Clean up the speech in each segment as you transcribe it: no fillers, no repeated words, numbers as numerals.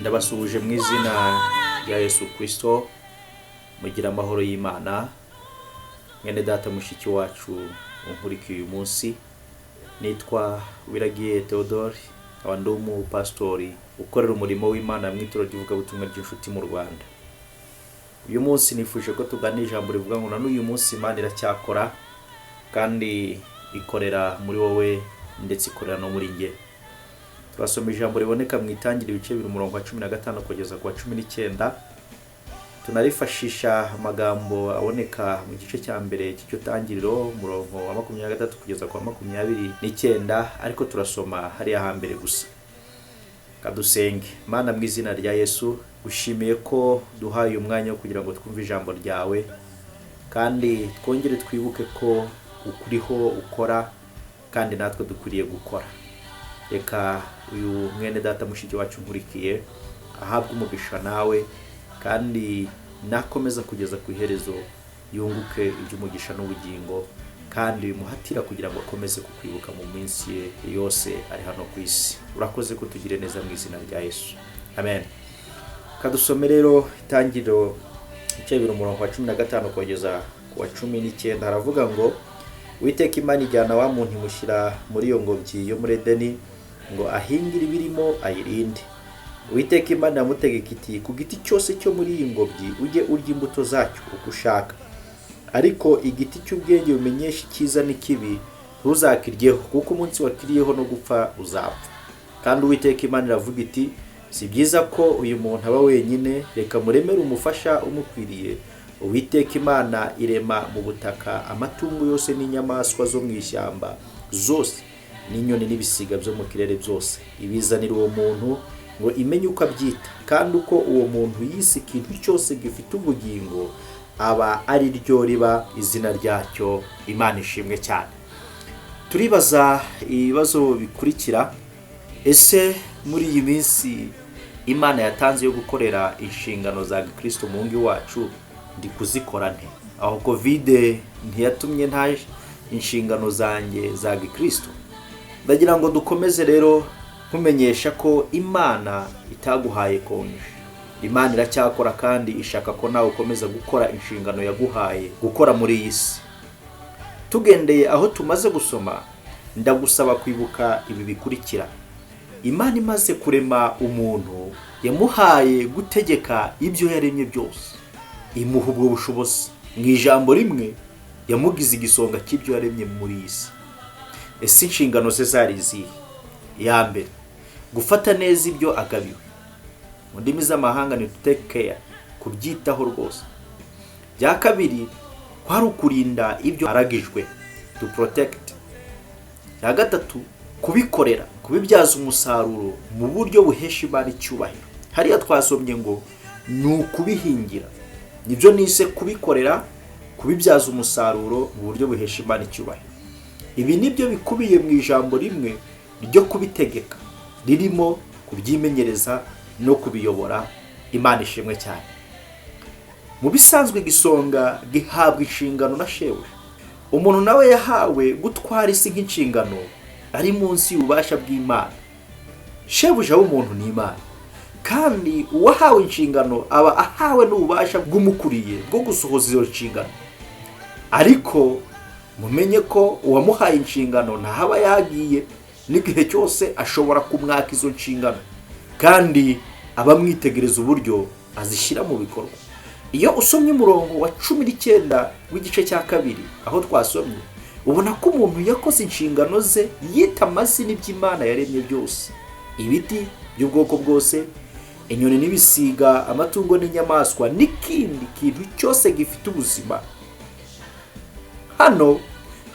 ndabasuhuje mu izina rya Yesu Kristo. Mugira amahoro y'Imana. Mwene data mushiki wacu unkurikiye uyu munsi, nitwa Wiragiye Theodore, abandi pastori ukorera umurimo w'Imana mu itorero ry'ivugabutumwa ry'inshuti mu Rwanda. Uyu munsi nifuje ko tuganira ijambo rivuga ngo n'uyu munsi Imana iracyakora kandi ikorera muri wowe ndetse ikorera no muri nge. Turasoma ijambo riboneka mu Itangiriro ibice 15 kugeza ku 19. Tunarifashisha amagambo aboneka mu gice cya mbere cy'icyo tangiriro umurongo wa 23 kugeza ku 29, ariko turasoma hariya hambere gusa. Kadusenge. Mana mu izina rya Yesu, ushimiye ko duhaye umwanya wo kugira ngo twumve ijambo ryawe, kandi twongere twibuke ko ukuriho ukora kandi natwe dukwiriye gukora. Reka uyu mwene data mushiki wacu nkurikiye ahabwe umugisha nawe, kandi nakomeza kugeza ku iherezo yunguke iby'umugisha n'ubugingo, kandi bimuhatira kugira ngo akomeze kukwibuka mu minsi ye yose ari hano ku isi. Urakoze ko tugire neza mu izina rya Yesu, amen. Kadusome rero Itangiriro ibice 15 kugeza ku 19. Haravuga ngo Uwiteka Imana ijyana wa muntu imushyira muri iyo ngobyi yo muri Edeni ngo ahingire ibirimo ayirinde. Uwiteka Imana yamutegeka iti, ku giti cyose cyo muri iyi ngobyi ujye urya imbuto zacyo uko ushaka, ariko igiti cy'ubwenge bumenyesha icyiza n'ikibi ntuzakiryeho, kuko umunsi wakiriyeho no gupfa uzapfa. Kandi Uwiteka Imana iravuga iti, si byiza ko uyu muntu aba wenyine, reka muremere umufasha umukwiriye. Uwiteka Imana irema mu butaka amatungo yose n'inyamaswa zo mu ishyamba zose n'inyoni n'ibisiga byo mu kirere byose, ibizanira uwo muntu ngo imenye uko abyita, kandi uko uwo muntu yise ikintu cyose gifite ubugingo aba ari ryo riba izina ryacyo. Imana ishimwe cyane. Turibaza ibibazo bikurikira. Ese muri iyi minsi Imana yatanze yo gukorera inshingano za Kristo mu ngi wacu ndi kuzikora nte? Aho Covid ntiyatumye nta inshingano zanjye za Kristo. Ndagira ngo dukomeze rero kumenyesha ko Imana itaguhaye konje. Imana iracyakora kandi ishaka ko nawe ukomeza gukora inshingano yaguhaye gukora muri iyi si. Tugendeye aho tumaze gusoma, ndagusaba kwibuka ibi bikurikira. Imana imaze kurema umuntu yamuhaye gutegeka ibyo yaremye byose, imuha ubwo bushobozi. Mu ijambo rimwe yamugize igisonga cy'ibyo yaremye muri iyi si. Ese inshingano ze zari izihe? Ya mbere, gufata neza ibyo agabiwe. Mu ndimi z'amahanga ni to take care, kubyitaho rwose. Bya kabiri, kwari ukurinda ibyo aragijwe, to protect. Ya gatatu, kubikorera, kubibyaza umusaruro mu buryo buhesha Imana icyubahiro. Hariya twasomye ngo ni ukubihingira. Nibyo nise kubikorera, kubibyaza umusaruro mu buryo buhesha Imana icyubahiro. Ibi nibyo bikubiye mu ijambo rimwe ryo kubitegeka, ririmo kubyimenyereza no kubiyobora. Imana ishimwe cyane. Mu bisanzwe igisonga gihabwa inshingano na shebuja. Umuntu nawe yahawe gutwara isi nk'inshingano ari munsi y'ububasha bw'Imana. Shebuja w'umuntu ni Imana, kandi uwahawe inshingano aba ahawe n'ububasha bw'umukuriye bwo gusohoza izo nshingano. Ariko mumenye ko uwamuhaye inshingano ntahaba yagiye, n'igihe cyose ashobora kumwaka izo nshingano, kandi abamwitegereza uburyo azishyira mu bikorwa. Iyo usomye umurongo wa 19 w'igice cya kabiri aho twasomye, ubona ko umuntu yakoze inshingano ze yita amazina iby'Imana yaremye byose, ibiti by'ubwoko bwose, inyoni n'ibisiga, amatungo n'inyamaswa, n'ikindi kintu cyose gifite ubuzima. Hano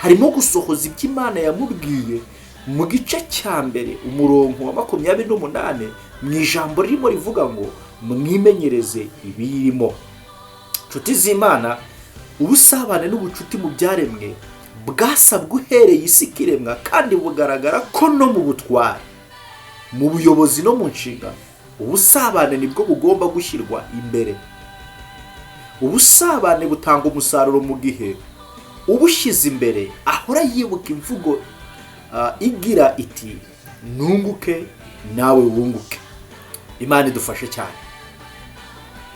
harimo gusohoza iby'Imana yamubwiye mu gice cya mbere umurongo wa 28 mu ijambo ririmo rivuga ngo mwimenyereze ibirimo. Nshuti z'Imana, ubusabane n'ubucuti mu byaremwe bwasabwe uhereye isi kiremwa, kandi bugaragara ko no mu butware, mu buyobozi no mu nshingano, ubusabane nibwo bugomba gushyirwa imbere. Ubusabane butanga umusaruro mu gihe ubushyize imbere ahora yibuka imvugo igira iti nunguke nawe wunguke. Imana idufashe cyane,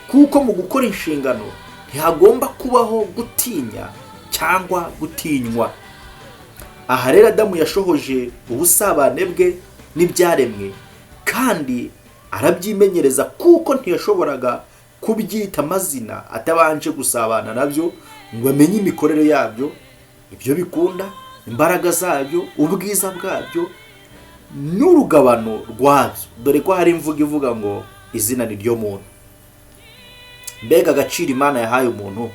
kuko mu gukora inshingano ntihagomba kubaho gutinya cyangwa gutinywa. Aha rero Adamu yashohoje ubusabane bwe n'ibyaremwe, kandi arabyimenyereza kuko ntiyashoboraga kubyita amazina atabanje gusabana nabyo ngo amenye imikorere yabyo, ibyo bikunda, imbaraga zabyo, ubwiza bwabyo n'urugabano rwabyo. Dore ko hari imvugo ivuga ngo izina ni ryo muntu. Mbega agaciro Imana yahaye umuntu,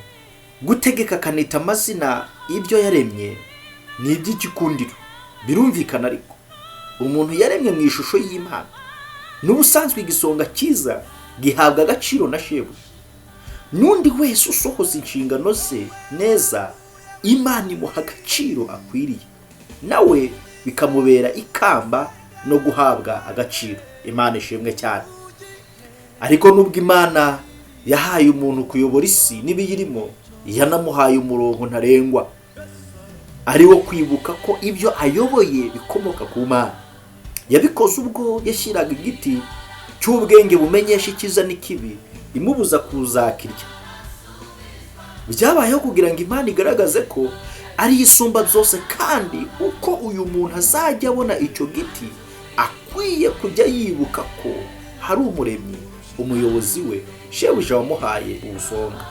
gutegeka akanita amazina ibyo yaremye ni iby'igikundiro. Birumvikana ariko umuntu yaremwe mu ishusho y'Imana, n'ubusanzwe igisonga cyiza gihabwa agaciro na shebuja. N'undi wese usohoza inshingano ze neza, Imana imuha agaciro akwiriye, nawe bikamubera ikamba no guhabwa agaciro. Imana ishimwe cyane. Ariko nubwo Imana yahaye umuntu kuyobora isi n'ibiyirimo, yanamuhaye umurongo ntarengwa, ari wo kwibuka ko ibyo ayoboye bikomoka ku Mana. Yabikoze ubwo yashyiraga igiti cy'ubwenge bumenyesha icyiza n'ikibi imubuza kuzakirya. Byabayeho kugira ngo Imana igaragaze ko ari isumba byose, kandi uko uyu muntu azajya abona icyo giti akwiye kujya yibuka ko hari umuremyi, umuyobozi we, shebuja wamuhaye ubusonga.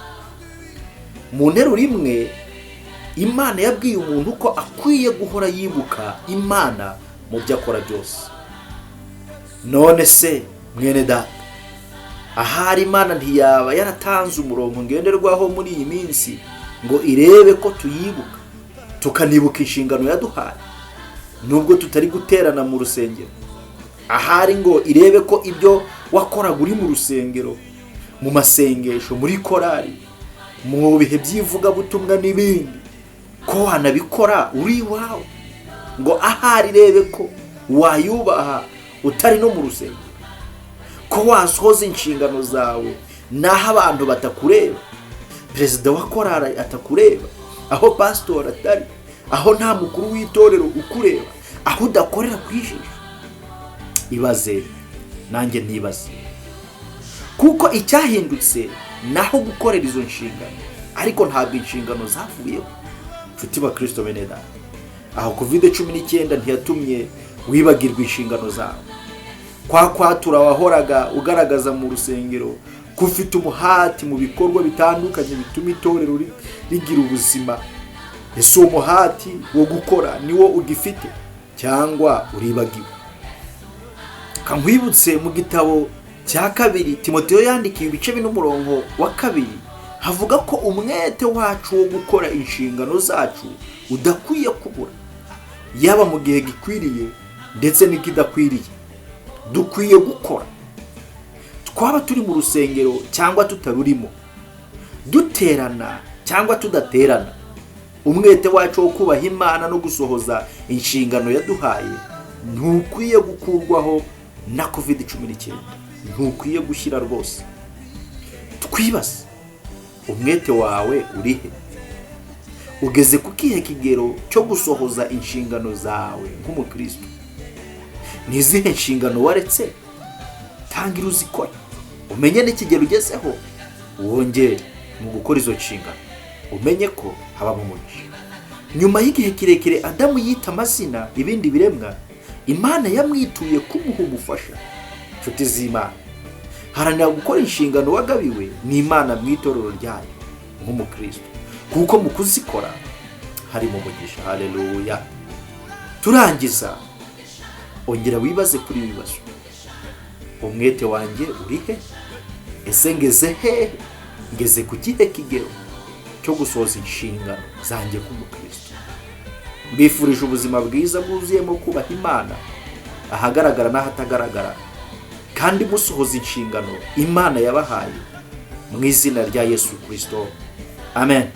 Mu nteruro imwe, Imana yabwiye umuntu ko akwiye guhora yibuka Imana mu byo akora byose. None se mwene data, ahari Imana ntiyaba yaratanze umurongo ngenderwaho muri iyi minsi ngo irebe ko tuyibuka, tukanibuka inshingano yaduhaye nubwo tutari guterana mu rusengero? Ahari ngo irebe ko ibyo wakoraga uri mu rusengero, mu masengesho, muri korari, mu bihe by'ivugabutumwa n'ibindi, ko wanabikora uri iwawe, ngo ahari irebe ko wayubaha utari no mu rusengero, ko wasohoza inshingano zawe naho abantu batakureba, perezida wa korari atakureba, aho pasitori atari, aho nta mukuru w'itorero ukureba, aho udakorera ku ijisho. Ibaze, nanjye ntibaze, kuko icyahindutse naho gukorera izo nshingano, ariko ntabwo inshingano zavuyeho. Nshuti ba Kristo bene data, aho COVID-19 ntiyatumye wibagirwa inshingano zawe. Kwa kwatura wahoraga ugaragaza mu rusengero ko ufite umuhati mu bikorwa bitandukanye bituma itorero rigira ubuzima, ese umuhati wo gukora niwo ugifite cyangwa uribagiwe? Kankwibutse mu gitabo cya 2 Timoteyo yandikiye ibice 4:2, havuga ko umwete wacu wo gukora inshingano zacu udakwiye kubura, yaba mu gihe gikwiriye ndetse n'ikidakwiriye. Dukwiye gukora, twaba turi mu rusengero cyangwa tutarurimo, duterana cyangwa tudaterana. Umwete wacu wo kubaha Imana no gusohoza inshingano yaduhaye ntukwiye gukurwaho na COVID-19, ntukwiye gushyira rwose. Twibaze, umwete wawe urihe? Ugeze ku kihe kigero cyo gusohoza inshingano zawe nk'umukristo? Nizihe nshingano waretse? Tangira uzikora, umenye n'ikigero ugezeho, wongere mu gukora izo nshingano, umenye ko haba mu mugisha. Nyuma y'igihe kirekire Adamu yita amazina ibindi biremwa, Imana yamwituye kumuha umufasha. Nshuti z'Imana, haranira gukora inshingano wagabiwe n'Imana mu itorero ryayo nk'umukristo, kuko mu kuzikora harimo umugisha. Haleluya. Turangiza, ongera wibaze kuri ibibazo. Umwete wanjye urihe? Ese ngeze he? Ngeze ku kihe kigero cyo gusohoza inshingano zanjye nk'umukristo? Mbifurije ubuzima bwiza bwuzuyemo kubaha Imana, ahagaragara n'ahatagaragara, kandi musohoza inshingano Imana yabahaye mu izina rya Yesu Kristo. Amen.